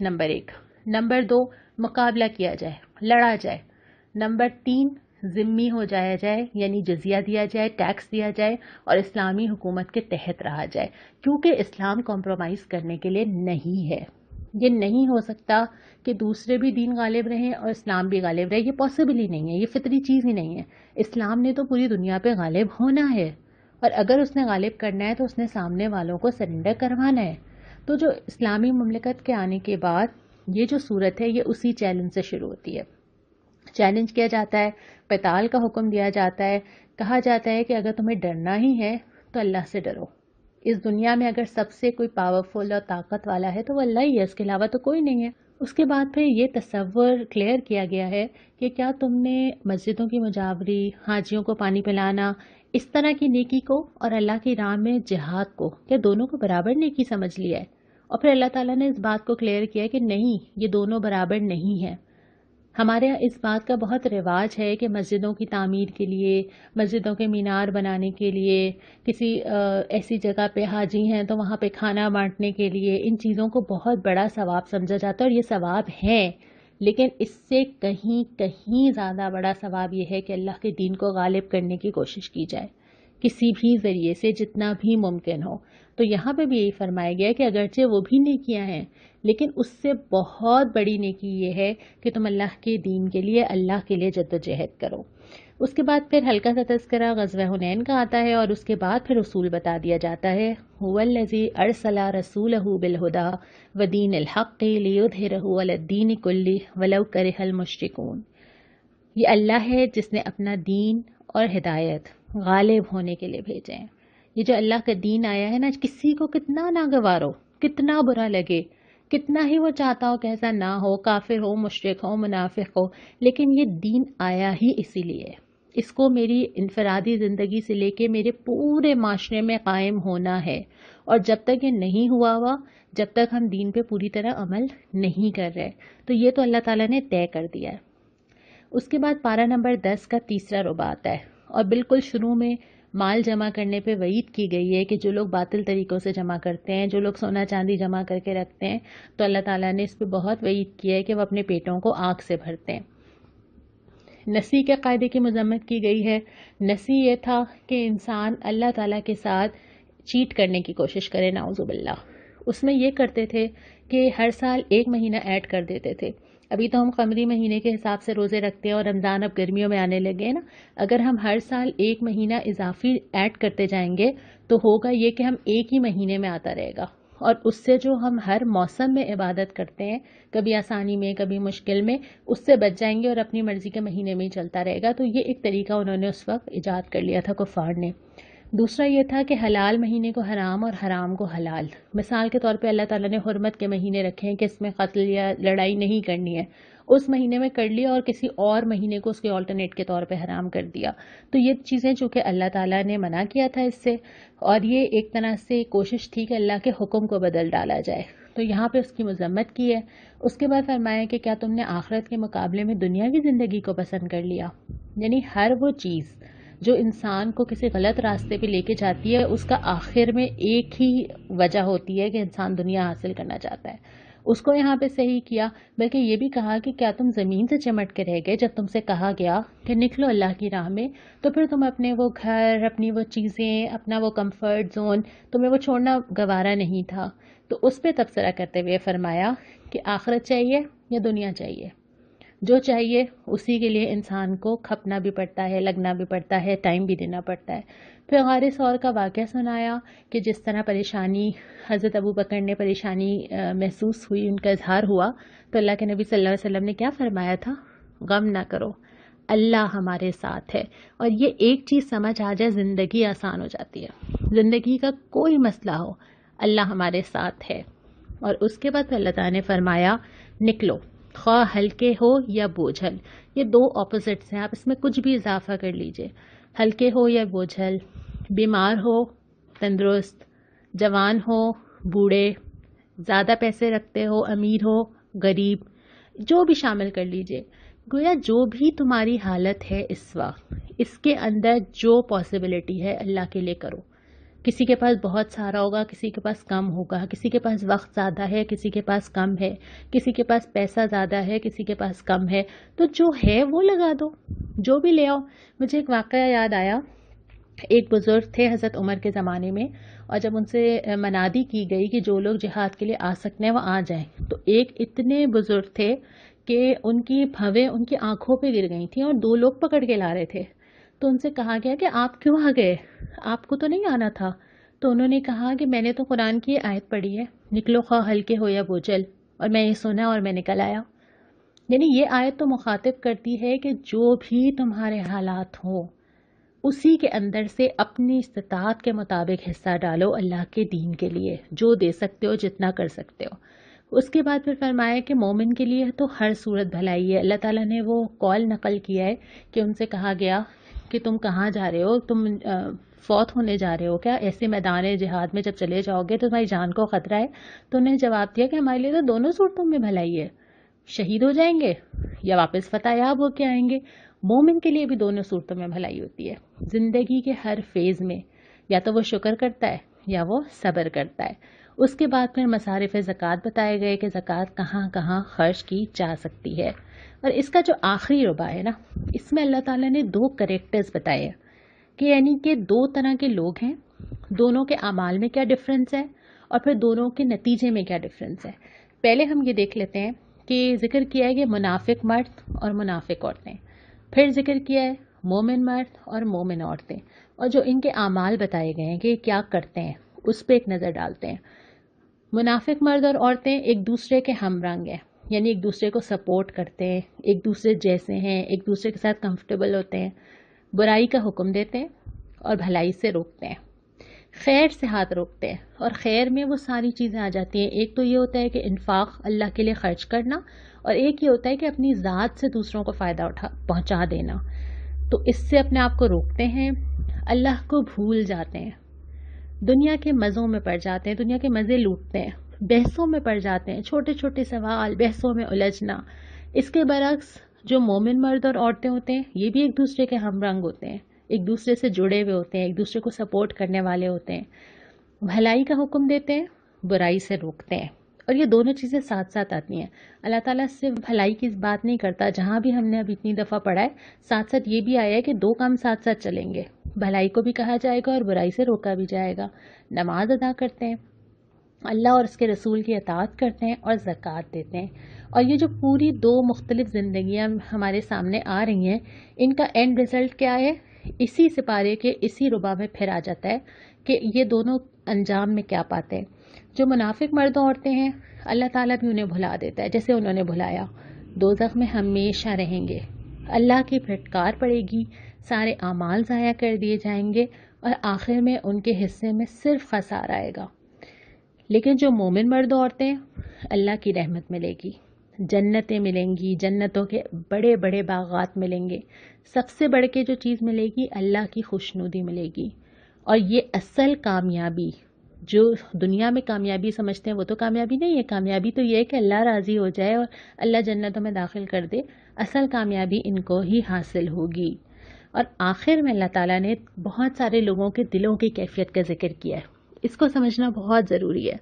Number 1. Number 2 مقابلہ کیا جائے، لڑا جائے. نمبر 3 ذمہ ہو جایا جائے، یعنی جزیہ دیا جائے، ٹیکس دیا جائے اور اسلامی حکومت کے تحت رہا جائے، کیونکہ اسلام کمپرومائز کرنے کے لیے نہیں ہے. یہ نہیں ہو سکتا کہ دوسرے بھی دین غالب رہیں اور اسلام بھی غالب رہے. یہ پاسبل ہی نہیں ہے، یہ فطری چیز ہی نہیں ہے. اسلام نے تو پوری دنیا پہ غالب ہونا ہے، اور اگر اس نے غالب کرنا ہے تو اس نے سامنے والوں کو سرنڈر کروانا ہے. تو جو اسلامی مملکت کے آنے کے بعد یہ جو صورت ہے، یہ اسی چیلنج سے شروع ہوتی ہے. چیلنج کیا جاتا ہے، قتال کا حکم دیا جاتا ہے، کہا جاتا ہے کہ اگر تمہیں ڈرنا ہی ہے تو اللہ سے ڈرو. اس دنیا میں اگر سب سے کوئی پاورفل اور طاقت والا ہے تو وہ اللہ ہی ہے، اس کے علاوہ تو کوئی نہیں ہے. اس کے بعد پھر یہ تصور کلیئر کیا گیا ہے کہ کیا تم نے مسجدوں کی مجاوری، حاجیوں کو پانی پلانا، اس طرح کی نیکی کو اور اللہ کی راہ میں جہاد کو، کیا دونوں کو برابر نیکی سمجھ لیا ہے؟ اور پھر اللہ تعالیٰ نے اس بات کو کلیئر کیا کہ نہیں، یہ دونوں برابر نہیں ہیں. ہمارے یہاں اس بات کا بہت رواج ہے کہ مسجدوں کی تعمیر کے لیے، مسجدوں کے مینار بنانے کے لیے، کسی ایسی جگہ پہ حاجی ہیں تو وہاں پہ کھانا بانٹنے کے لیے، ان چیزوں کو بہت بڑا ثواب سمجھا جاتا ہے، اور یہ ثواب ہیں. لیکن اس سے کہیں کہیں زیادہ بڑا ثواب یہ ہے کہ اللہ کے دین کو غالب کرنے کی کوشش کی جائے کسی بھی ذریعے سے، جتنا بھی ممکن ہو. تو یہاں پہ بھی یہی فرمایا گیا ہے کہ اگرچہ وہ بھی نیکیاں ہیں، لیکن اس سے بہت بڑی نیکی یہ ہے کہ تم اللہ کے دین کے لیے، اللہ کے لیے جد و جہد کرو. اس کے بعد پھر ہلکا سا تذکرہ غزوہ حنین کا آتا ہے، اور اس کے بعد پھر اصول بتا دیا جاتا ہے. هو الذی ارسل رسولہ بالہدی ودین الحق لیظہرہ علی الدین کلہ ولو کرہ المشرکون. یہ اللہ ہے جس نے اپنا دین اور ہدایت غالب ہونے کے لیے بھیجے ہیں. یہ جو اللہ کا دین آیا ہے نا، کسی کو کتنا ناگوار ہو، کتنا برا لگے، کتنا ہی وہ چاہتا ہو کہ ایسا نہ ہو، کافر ہو، مشرک ہو، منافق ہو، لیکن یہ دین آیا ہی اسی لیے. اس کو میری انفرادی زندگی سے لے کے میرے پورے معاشرے میں قائم ہونا ہے، اور جب تک یہ نہیں ہوا جب تک ہم دین پہ پوری طرح عمل نہیں کر رہے، تو یہ تو اللہ تعالیٰ نے طے کر دیا ہے. اس کے بعد پارہ نمبر 10 کا تیسرا ربع آتا ہے، اور بالکل شروع میں مال جمع کرنے پہ وعید کی گئی ہے کہ جو لوگ باطل طریقوں سے جمع کرتے ہیں، جو لوگ سونا چاندی جمع کر کے رکھتے ہیں، تو اللہ تعالیٰ نے اس پہ بہت وعید کیا ہے کہ وہ اپنے پیٹوں کو آگ سے بھرتے ہیں. نسی کے قاعدے کی مذمت کی گئی ہے. نسی یہ تھا کہ انسان اللہ تعالیٰ کے ساتھ چیٹ کرنے کی کوشش کرے، نعوذ باللہ. اس میں یہ کرتے تھے کہ ہر سال 1 مہینہ ایڈ کر دیتے تھے. ابھی تو ہم قمری مہینے کے حساب سے روزے رکھتے ہیں، اور رمضان اب گرمیوں میں آنے لگے ہیں نا. اگر ہم ہر سال 1 مہینہ اضافی ایڈ کرتے جائیں گے تو ہوگا یہ کہ ہم ایک ہی مہینے میں آتا رہے گا، اور اس سے جو ہم ہر موسم میں عبادت کرتے ہیں، کبھی آسانی میں کبھی مشکل میں، اس سے بچ جائیں گے اور اپنی مرضی کے مہینے میں ہی چلتا رہے گا. تو یہ ایک طریقہ انہوں نے اس وقت ایجاد کر لیا تھا کفار نے. دوسرا یہ تھا کہ حلال مہینے کو حرام اور حرام کو حلال. مثال کے طور پہ اللہ تعالیٰ نے حرمت کے مہینے رکھے ہیں کہ اس میں قتل یا لڑائی نہیں کرنی ہے، اس مہینے میں کر لیا اور کسی اور مہینے کو اس کے آلٹرنیٹ کے طور پہ حرام کر دیا. تو یہ چیزیں چونکہ اللہ تعالیٰ نے منع کیا تھا اس سے، اور یہ ایک طرح سے کوشش تھی کہ اللہ کے حکم کو بدل ڈالا جائے، تو یہاں پہ اس کی مذمت کی ہے. اس کے بعد فرمایا کہ کیا تم نے آخرت کے مقابلے میں دنیاوی زندگی کو پسند کر لیا؟ یعنی ہر وہ چیز جو انسان کو کسی غلط راستے پہ لے کے جاتی ہے، اس کا آخر میں ایک ہی وجہ ہوتی ہے کہ انسان دنیا حاصل کرنا چاہتا ہے. اس کو یہاں پہ صحیح کیا، بلکہ یہ بھی کہا کہ کیا تم زمین سے چمٹ کے رہ گئے جب تم سے کہا گیا کہ نکلو اللہ کی راہ میں، تو پھر تم اپنے وہ گھر، اپنی وہ چیزیں، اپنا وہ کمفرٹ زون، تمہیں وہ چھوڑنا گوارا نہیں تھا. تو اس پہ تبصرہ کرتے ہوئے فرمایا کہ آخرت چاہیے یا دنیا چاہیے؟ جو چاہیے اسی کے لیے انسان کو کھپنا بھی پڑتا ہے، لگنا بھی پڑتا ہے، ٹائم بھی دینا پڑتا ہے. پھر غار ثور کا واقعہ سنایا کہ جس طرح پریشانی حضرت ابو بکر نے پریشانی محسوس ہوئی، ان کا اظہار ہوا، تو اللہ کے نبی صلی اللہ علیہ وسلم نے کیا فرمایا تھا؟ غم نہ کرو، اللہ ہمارے ساتھ ہے. اور یہ ایک چیز سمجھ آ جائے، زندگی آسان ہو جاتی ہے. زندگی کا کوئی مسئلہ ہو، اللہ ہمارے ساتھ ہے. اور اس کے بعد اللہ تعالیٰ نے فرمایا نکلو، خواہ ہلکے ہو یا بوجھل. یہ 2 اپوزٹس ہیں، آپ اس میں کچھ بھی اضافہ کر لیجئے. ہلکے ہو یا بوجھل، بیمار ہو، تندرست، جوان ہو، بوڑھے، زیادہ پیسے رکھتے ہو، امیر ہو، غریب، جو بھی شامل کر لیجئے. گویا جو بھی تمہاری حالت ہے اس وقت، اس کے اندر جو پاسبلٹی ہے اللہ کے لیے کرو. کسی کے پاس بہت سارا ہوگا، کسی کے پاس کم ہوگا، کسی کے پاس وقت زیادہ ہے، کسی کے پاس کم ہے، کسی کے پاس پیسہ زیادہ ہے، کسی کے پاس کم ہے، تو جو ہے وہ لگا دو، جو بھی لے آؤ۔ مجھے ایک واقعہ یاد آیا، ایک بزرگ تھے حضرت عمر کے زمانے میں، اور جب ان سے منادی کی گئی کہ جو لوگ جہاد کے لیے آ سکتے ہیں وہ آ جائیں، تو ایک اتنے بزرگ تھے کہ ان کی بھویں ان کی آنکھوں پہ گر گئی تھیں اور 2 لوگ پکڑ کے لا رہے تھے۔ تو ان سے کہا گیا کہ آپ کیوں آ گئے، آپ کو تو نہیں آنا تھا؟ تو انہوں نے کہا کہ میں نے تو قرآن کی آیت پڑھی ہے، نکلو خواہ ہلکے ہو یا بوجھل، اور میں یہ سنا اور میں نکل آیا۔ یعنی یہ آیت تو مخاطب کرتی ہے کہ جو بھی تمہارے حالات ہوں اسی کے اندر سے اپنی استطاعت کے مطابق حصہ ڈالو اللہ کے دین کے لیے، جو دے سکتے ہو، جتنا کر سکتے ہو۔ اس کے بعد پھر فرمایا کہ مومن کے لیے تو ہر صورت بھلائی ہے۔ اللہ تعالیٰ نے وہ قول نقل کیا ہے کہ ان سے کہا گیا کہ تم کہاں جا رہے ہو، تم فوت ہونے جا رہے ہو کیا؟ ایسے میدان جہاد میں جب چلے جاؤ گے تو تمہاری جان کو خطرہ ہے؟ تو انہیں جواب دیا کہ ہمارے لیے تو دونوں صورتوں میں بھلائی ہے، شہید ہو جائیں گے یا واپس فتح یاب ہو کے آئیں گے۔ مومن کے لیے بھی دونوں صورتوں میں بھلائی ہوتی ہے، زندگی کے ہر فیز میں، یا تو وہ شکر کرتا ہے یا وہ صبر کرتا ہے۔ اس کے بعد پھر مصارف زکوٰۃ بتائے گئے کہ زکوٰۃ کہاں کہاں خرچ کی جا سکتی ہے۔ اور اس کا جو آخری ربع ہے نا، اس میں اللہ تعالیٰ نے 2 کریکٹرز بتائے ہیں کہ یعنی کہ 2 طرح کے لوگ ہیں، دونوں کے اعمال میں کیا ڈفرینس ہے اور پھر دونوں کے نتیجے میں کیا ڈفرینس ہے۔ پہلے ہم یہ دیکھ لیتے ہیں کہ ذکر کیا ہے کہ منافق مرد اور منافق عورتیں، پھر ذکر کیا ہے مومن مرد اور مومن عورتیں، اور جو ان کے اعمال بتائے گئے ہیں کہ کیا کرتے ہیں اس پہ ایک نظر ڈالتے ہیں۔ منافق مرد اور عورتیں ایک دوسرے کے ہم رنگ ہیں، یعنی ایک دوسرے کو سپورٹ کرتے ہیں، ایک دوسرے جیسے ہیں، ایک دوسرے کے ساتھ کمفرٹیبل ہوتے ہیں، برائی کا حکم دیتے ہیں اور بھلائی سے روکتے ہیں، خیر سے ہاتھ روکتے ہیں۔ اور خیر میں وہ ساری چیزیں آ جاتی ہیں، ایک تو یہ ہوتا ہے کہ انفاق اللہ کے لیے خرچ کرنا، اور ایک یہ ہوتا ہے کہ اپنی ذات سے دوسروں کو فائدہ پہنچا دینا۔ تو اس سے اپنے آپ کو روکتے ہیں، اللہ کو بھول جاتے ہیں، دنیا کے مزوں میں پڑ جاتے ہیں، دنیا کے مزے لوٹتے ہیں، بحثوں میں پڑ جاتے ہیں، چھوٹے چھوٹے سوال بحثوں میں الجھنا۔ اس کے برعکس جو مومن مرد اور عورتیں ہوتے ہیں یہ بھی ایک دوسرے کے ہم رنگ ہوتے ہیں، ایک دوسرے سے جڑے ہوئے ہوتے ہیں، ایک دوسرے کو سپورٹ کرنے والے ہوتے ہیں، بھلائی کا حکم دیتے ہیں، برائی سے روکتے ہیں۔ اور یہ دونوں چیزیں ساتھ ساتھ آتی ہیں۔ اللہ تعالیٰ صرف بھلائی کی بات نہیں کرتا، جہاں بھی ہم نے اب اتنی دفعہ پڑھا ہے ساتھ ساتھ یہ بھی آیا ہے کہ 2 کام ساتھ ساتھ چلیں گے، بھلائی کو بھی کہا جائے گا اور برائی سے روکا بھی جائے گا۔ نماز ادا کرتے ہیں، اللہ اور اس کے رسول کی اطاعت کرتے ہیں اور زکوٰۃ دیتے ہیں۔ اور یہ جو پوری 2 مختلف زندگیاں ہمارے سامنے آ رہی ہیں، ان کا اینڈ رزلٹ کیا ہے؟ اسی سپارے کے اسی ربع میں پھر آ جاتا ہے کہ یہ دونوں انجام میں کیا پاتے ہیں۔ جو منافق مرد و عورتیں ہیں اللہ تعالیٰ بھی انہیں بھلا دیتا ہے، جیسے انہوں نے بھلایا، دوزخ میں ہمیشہ رہیں گے، اللہ کی پھٹکار پڑے گی، سارے اعمال ضائع کر دیے جائیں گے اور آخر میں ان کے حصے میں صرف خسارہ آئے گا۔ لیکن جو مومن مرد و عورتیں، اللہ کی رحمت ملے گی، جنتیں ملیں گی، جنتوں کے بڑے بڑے باغات ملیں گے، سب سے بڑھ کے جو چیز ملے گی اللہ کی خوشنودی ملے گی۔ اور یہ اصل کامیابی، جو دنیا میں کامیابی سمجھتے ہیں وہ تو کامیابی نہیں ہے، کامیابی تو یہ ہے کہ اللہ راضی ہو جائے اور اللہ جنتوں میں داخل کر دے، اصل کامیابی ان کو ہی حاصل ہوگی۔ اور آخر میں اللہ تعالیٰ نے بہت سارے لوگوں کے دلوں کی کیفیت کا ذکر کیا ہے، اس کو سمجھنا بہت ضروری ہے۔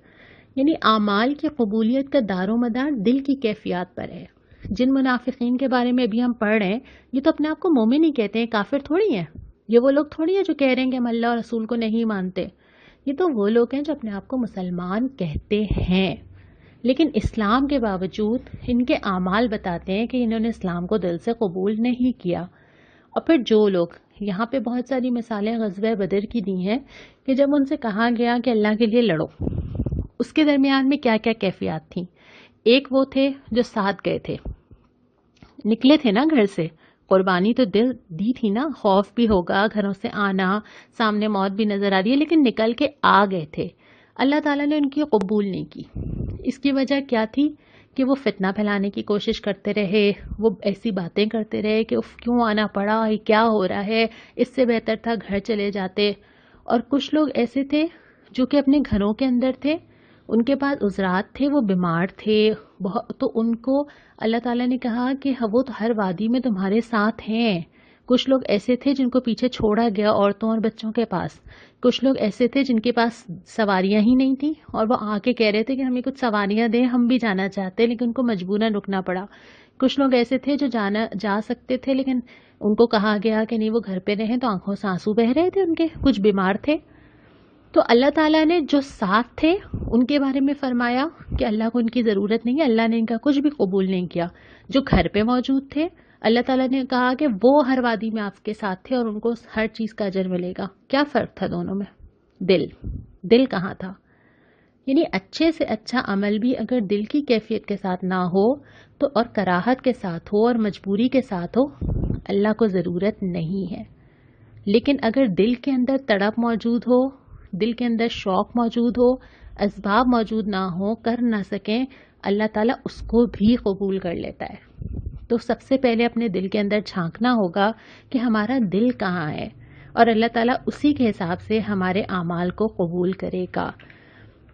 یعنی اعمال کی قبولیت کا دار و مدار دل کی کیفیات پر ہے۔ جن منافقین کے بارے میں ابھی ہم پڑھ رہے ہیں یہ تو اپنے آپ کو مومن ہی کہتے ہیں، کافر تھوڑی ہیں، یہ وہ لوگ تھوڑی ہیں جو کہہ رہے ہیں کہ ہم اللہ اور رسول کو نہیں مانتے، یہ تو وہ لوگ ہیں جو اپنے آپ کو مسلمان کہتے ہیں، لیکن اسلام کے باوجود ان کے اعمال بتاتے ہیں کہ انہوں نے اسلام کو دل سے قبول نہیں کیا۔ اور پھر جو لوگ یہاں پہ بہت ساری مثالیں غزوہ بدر کی دی ہیں کہ جب ان سے کہا گیا کہ اللہ کے لیے لڑو، اس کے درمیان میں کیا کیا کیفیات تھیں۔ ایک وہ تھے جو ساتھ گئے تھے، نکلے تھے نا گھر سے، قربانی تو دل دی تھی نا، خوف بھی ہوگا، گھروں سے آنا، سامنے موت بھی نظر آ رہی ہے، لیکن نکل کے آ گئے تھے۔ اللہ تعالیٰ نے ان کی قبول نہیں کی۔ اس کی وجہ کیا تھی کہ وہ فتنہ پھیلانے کی کوشش کرتے رہے، وہ ایسی باتیں کرتے رہے کہ اف کیوں آنا پڑا، یہ کیا ہو رہا ہے، اس سے بہتر تھا گھر چلے جاتے۔ اور کچھ لوگ ایسے تھے جو کہ اپنے گھروں کے اندر تھے، ان کے پاس عذرات تھے، وہ بیمار تھے، تو ان کو اللہ تعالیٰ نے کہا کہ وہ تو ہر وادی میں تمہارے ساتھ ہیں، کچھ لوگ ایسے تھے جن کو پیچھے چھوڑا گیا عورتوں اور بچوں کے پاس، کچھ لوگ ایسے تھے جن کے پاس سواریاں ہی نہیں تھیں اور وہ آ کے کہہ رہے تھے کہ ہمیں کچھ سواریاں دیں، ہم بھی جانا چاہتے ہیں، لیکن ان کو مجبوراً رکنا پڑا۔ کچھ لوگ ایسے تھے جو جا سکتے تھے لیکن ان کو کہا گیا کہ نہیں وہ گھر پہ رہیں، تو آنکھوں سے آنسو بہہ رہے تھے ان کے، کچھ بیمار تھے۔ تو اللہ تعالیٰ نے جو ساتھ تھے ان کے بارے میں فرمایا کہ اللہ کو ان کی ضرورت نہیں ہے، اللہ نے ان کا کچھ بھی قبول نہیں کیا۔ جو گھر پہ موجود تھے اللہ تعالیٰ نے کہا کہ وہ ہر وادی میں آپ کے ساتھ تھے اور ان کو ہر چیز کا اجر ملے گا۔ کیا فرق تھا دونوں میں؟ دل کہاں تھا؟ یعنی اچھے سے اچھا عمل بھی اگر دل کی کیفیت کے ساتھ نہ ہو تو اور کراہت کے ساتھ ہو اور مجبوری کے ساتھ ہو، اللہ کو ضرورت نہیں ہے۔ لیکن اگر دل کے اندر تڑپ موجود ہو، دل کے اندر شوق موجود ہو، اسباب موجود نہ ہو، کر نہ سکیں، اللہ تعالیٰ اس کو بھی قبول کر لیتا ہے۔ تو سب سے پہلے اپنے دل کے اندر جھانکنا ہوگا کہ ہمارا دل کہاں ہے، اور اللہ تعالیٰ اسی کے حساب سے ہمارے اعمال کو قبول کرے گا۔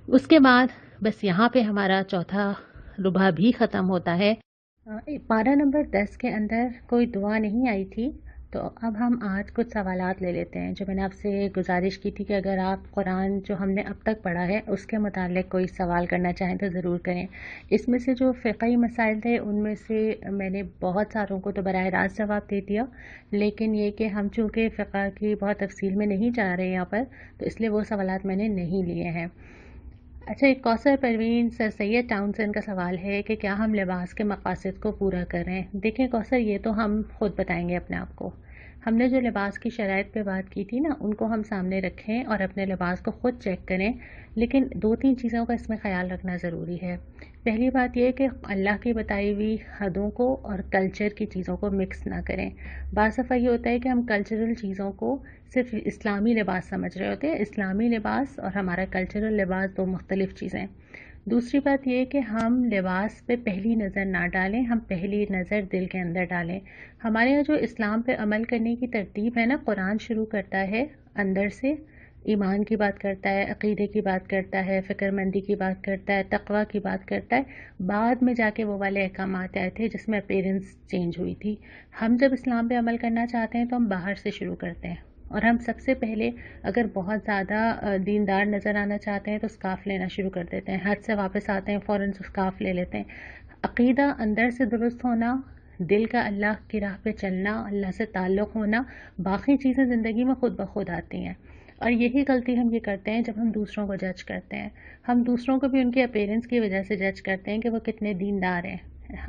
اس کے بعد بس یہاں پہ ہمارا چوتھا ربع بھی ختم ہوتا ہے۔ پارہ نمبر 10 کے اندر کوئی دعا نہیں آئی تھی، تو اب ہم آج کچھ سوالات لے لیتے ہیں جو میں نے آپ سے گزارش کی تھی کہ اگر آپ قرآن جو ہم نے اب تک پڑھا ہے اس کے متعلق کوئی سوال کرنا چاہیں تو ضرور کریں۔ اس میں سے جو فقہی مسائل تھے ان میں سے میں نے بہت ساروں کو تو براہ راست جواب دے دیا، لیکن یہ کہ ہم چونکہ فقہ کی بہت تفصیل میں نہیں جا رہے یہاں پر، تو اس لیے وہ سوالات میں نے نہیں لیے ہیں۔ اچھا، ایک کوثر پروین سر سید ٹاؤن سے ان کا سوال ہے کہ کیا ہم لباس کے مقاصد کو پورا کریں؟ دیکھیں کوثر، یہ تو ہم خود بتائیں گے اپنے آپ کو۔ ہم نے جو لباس کی شرائط پہ بات کی تھی نا، ان کو ہم سامنے رکھیں اور اپنے لباس کو خود چیک کریں، لیکن 2-3 چیزوں کا اس میں خیال رکھنا ضروری ہے۔ پہلی بات یہ کہ اللہ کی بتائی ہوئی حدوں کو اور کلچر کی چیزوں کو مکس نہ کریں۔ بعض دفعہ یہ ہوتا ہے کہ ہم کلچرل چیزوں کو صرف اسلامی لباس سمجھ رہے ہوتے ہیں۔ اسلامی لباس اور ہمارا کلچرل لباس دو مختلف چیزیں۔ دوسری بات یہ کہ ہم لباس پہ پہلی نظر نہ ڈالیں، ہم پہلی نظر دل کے اندر ڈالیں۔ ہمارے یہاں جو اسلام پہ عمل کرنے کی ترتیب ہے نا، قرآن شروع کرتا ہے اندر سے، ایمان کی بات کرتا ہے، عقیدے کی بات کرتا ہے، فکر مندی کی بات کرتا ہے، تقوی کی بات کرتا ہے، بعد میں جا کے وہ والے احکامات آئے تھے جس میں اپیرنس چینج ہوئی تھی۔ ہم جب اسلام پہ عمل کرنا چاہتے ہیں تو ہم باہر سے شروع کرتے ہیں، اور ہم سب سے پہلے اگر بہت زیادہ دیندار نظر آنا چاہتے ہیں تو سکارف لینا شروع کر دیتے ہیں، حج سے واپس آتے ہیں فوراً سکارف لے لیتے ہیں۔ عقیدہ اندر سے درست ہونا، دل کا اللہ کی راہ پہ چلنا، اللہ سے تعلق ہونا، باقی چیزیں زندگی میں خود بخود آتی ہیں۔ اور یہی غلطی ہم یہ کرتے ہیں جب ہم دوسروں کو جج کرتے ہیں۔ ہم دوسروں کو بھی ان کے اپیرنس کی وجہ سے جج کرتے ہیں کہ وہ کتنے دیندار ہیں۔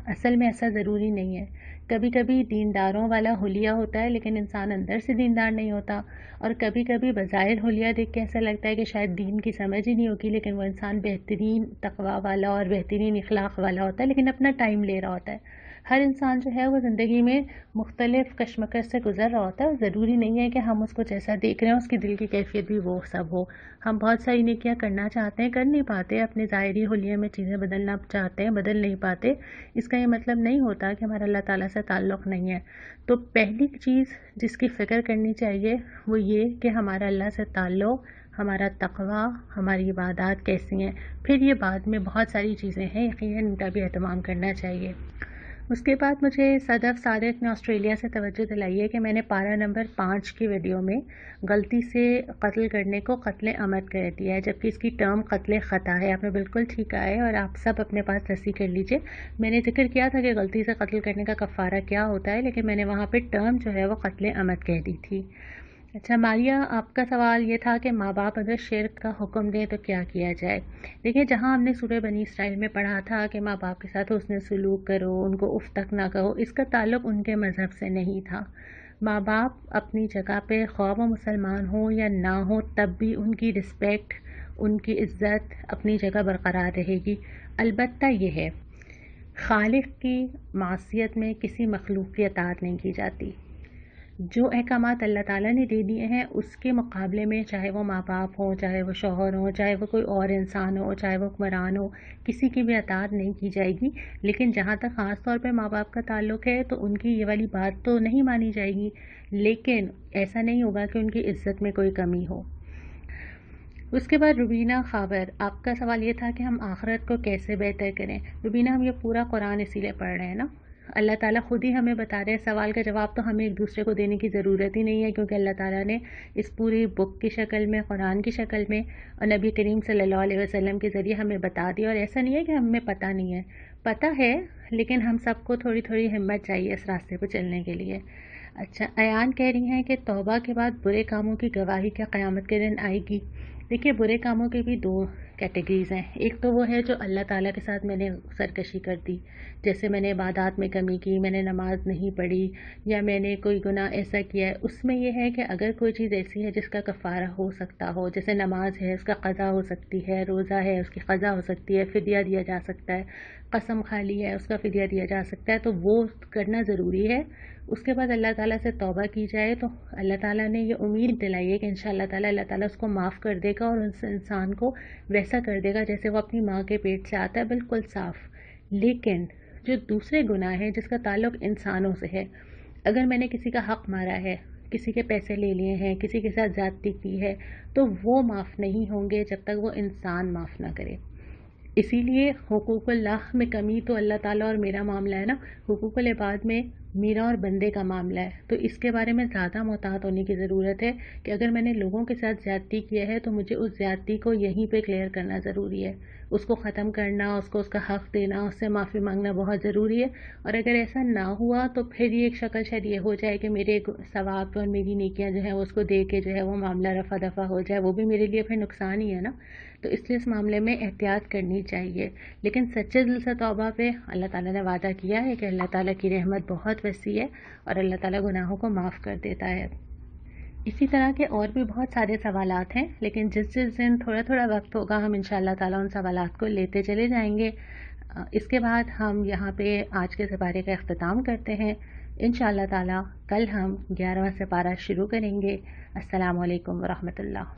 اصل میں ایسا ضروری نہیں ہے۔ کبھی کبھی دینداروں والا حلیہ ہوتا ہے لیکن انسان اندر سے دیندار نہیں ہوتا، اور کبھی کبھی بظاہر حلیہ دیکھ کے ایسا لگتا ہے کہ شاید دین کی سمجھ ہی نہیں ہوگی، لیکن وہ انسان بہترین تقوی والا اور بہترین اخلاق والا ہوتا ہے، لیکن اپنا ٹائم لے رہا ہوتا ہے۔ ہر انسان جو ہے وہ زندگی میں مختلف کشمکش سے گزر رہا ہوتا ہے، ضروری نہیں ہے کہ ہم اس کو جیسا دیکھ رہے ہیں اس کی دل کی کیفیت بھی وہ سب ہو۔ ہم بہت ساری نیکیاں کرنا چاہتے ہیں، کر نہیں پاتے، اپنے ظاہری حلیے میں چیزیں بدلنا چاہتے ہیں، بدل نہیں پاتے، اس کا یہ مطلب نہیں ہوتا کہ ہمارا اللہ تعالیٰ سے تعلق نہیں ہے۔ تو پہلی چیز جس کی فکر کرنی چاہیے وہ یہ کہ ہمارا اللہ سے تعلق، ہمارا تقوی، ہماری عبادات کیسی ہیں، پھر یہ بعد میں بہت ساری چیزیں ہیں یقیناً ان کا بھی اہتمام کرنا چاہیے۔ اس کے بعد مجھے صدف صادق نے آسٹریلیا سے توجہ دلائی ہے کہ میں نے پارہ نمبر 5 کی ویڈیو میں غلطی سے قتل کرنے کو قتل عمد کہہ دیا ہے، جبکہ اس کی ٹرم قتل خطا ہے۔ آپ نے بالکل ٹھیک کہا ہے، اور آپ سب اپنے پاس تصحیح کر لیجئے۔ میں نے ذکر کیا تھا کہ غلطی سے قتل کرنے کا کفارہ کیا ہوتا ہے، لیکن میں نے وہاں پہ ٹرم جو ہے وہ قتل عمد کہہ دی تھی۔ اچھا ماریہ، آپ کا سوال یہ تھا کہ ماں باپ اگر شرک کا حکم دیں تو کیا کیا جائے؟ دیکھیں، جہاں ہم نے سورہ بنی اسرائیل میں پڑھا تھا کہ ماں باپ کے ساتھ حسن سلوک کرو، ان کو اف تک نہ کہو، اس کا تعلق ان کے مذہب سے نہیں تھا۔ ماں باپ اپنی جگہ پہ خواہ وہ مسلمان ہوں یا نہ ہو تب بھی ان کی رسپیکٹ، ان کی عزت اپنی جگہ برقرار رہے گی۔ البتہ یہ ہے، خالق کی معصیت میں کسی مخلوق کی اطاعت نہیں کی جاتی۔ جو احکامات اللہ تعالیٰ نے دے دیے ہیں اس کے مقابلے میں، چاہے وہ ماں باپ ہوں، چاہے وہ شوہر ہوں، چاہے وہ کوئی اور انسان ہو، چاہے وہ حکمران ہو، کسی کی بھی اطاعت نہیں کی جائے گی۔ لیکن جہاں تک خاص طور پہ ماں باپ کا تعلق ہے تو ان کی یہ والی بات تو نہیں مانی جائے گی، لیکن ایسا نہیں ہوگا کہ ان کی عزت میں کوئی کمی ہو۔ اس کے بعد روبینہ خاور، آپ کا سوال یہ تھا کہ ہم آخرت کو کیسے بہتر کریں۔ روبینہ، ہم یہ پورا قرآن اسی لیے پڑھ رہے ہیں نا اللہ تعالیٰ خود ہی ہمیں بتا رہے ہیں، سوال کا جواب تو ہمیں ایک دوسرے کو دینے کی ضرورت ہی نہیں ہے، کیونکہ اللہ تعالیٰ نے اس پوری بک کی شکل میں، قرآن کی شکل میں اور نبی کریم صلی اللہ علیہ وسلم کے ذریعے ہمیں بتا دیا. اور ایسا نہیں ہے کہ ہمیں پتہ نہیں ہے، پتہ ہے، لیکن ہم سب کو تھوڑی تھوڑی ہمت چاہیے اس راستے پہ چلنے کے لیے. اچھا، ایان کہہ رہی ہیں کہ توبہ کے بعد برے کاموں کی گواہی کیا قیامت کے دن آئے گی؟ دیکھیے، برے کاموں کی بھی دو کیٹیگریز ہیں. ایک تو وہ ہے جو اللہ تعالیٰ کے ساتھ میں نے سرکشی کر دی، جیسے میں نے عبادات میں کمی کی، میں نے نماز نہیں پڑھی، یا میں نے کوئی گناہ ایسا کیا ہے. اس میں یہ ہے کہ اگر کوئی چیز ایسی ہے جس کا کفارہ ہو سکتا ہو، جیسے نماز ہے اس کا قضا ہو سکتی ہے، روزہ ہے اس کی قضا ہو سکتی ہے، فدیہ دیا جا سکتا ہے، قسم کھا لی ہے اس کا فدیہ دیا جا سکتا ہے، تو وہ کرنا ضروری ہے. اس کے بعد اللہ تعالیٰ سے توبہ کی جائے تو اللہ تعالیٰ نے یہ امید دلائی ہے کہ انشاءاللہ تعالیٰ اللہ تعالیٰ اس کو معاف کر دے گا، اور اس انسان کو ویسا کر دے گا جیسے وہ اپنی ماں کے پیٹ سے آتا ہے، بالکل صاف. لیکن جو دوسرے گناہ ہیں جس کا تعلق انسانوں سے ہے، اگر میں نے کسی کا حق مارا ہے، کسی کے پیسے لے لیے ہیں، کسی کے ساتھ زیادتی کی ہے، تو وہ معاف نہیں ہوں گے جب تک وہ انسان معاف نہ کرے. اسی لیے حقوق اللہ میں کمی تو اللہ تعالیٰ اور میرا معاملہ ہے نا، حقوق العباد میں میرا اور بندے کا معاملہ ہے. تو اس کے بارے میں زیادہ محتاط ہونے کی ضرورت ہے کہ اگر میں نے لوگوں کے ساتھ زیادتی کیا ہے تو مجھے اس زیادتی کو یہیں پہ کلیئر کرنا ضروری ہے، اس کو ختم کرنا، اس کو اس کا حق دینا، اس سے معافی مانگنا بہت ضروری ہے. اور اگر ایسا نہ ہوا تو پھر یہ ایک شکل شاید یہ ہو جائے کہ میرے ثواب اور میری نیکیاں جو ہیں وہ اس کو دے کے جو ہے وہ معاملہ رفع دفع ہو جائے، وہ بھی میرے لیے پھر نقصان ہی ہے نا. تو اس لیے اس معاملے میں احتیاط کرنی چاہیے. لیکن سچے دل سے توبہ پہ اللہ تعالیٰ نے وعدہ کیا ہے کہ اللہ تعالیٰ کی رحمت بہت وسیع ہے اور اللہ تعالیٰ گناہوں کو معاف کر دیتا ہے. اسی طرح کے اور بھی بہت سارے سوالات ہیں، لیکن جس دن تھوڑا تھوڑا وقت ہوگا ہم انشاءاللہ تعالیٰ ان سوالات کو لیتے چلے جائیں گے. اس کے بعد ہم یہاں پہ آج کے سپارے کا اختتام کرتے ہیں. انشاءاللہ تعالیٰ کل ہم 11واں سپارہ شروع کریں گے. السلام علیکم ورحمۃ اللہ.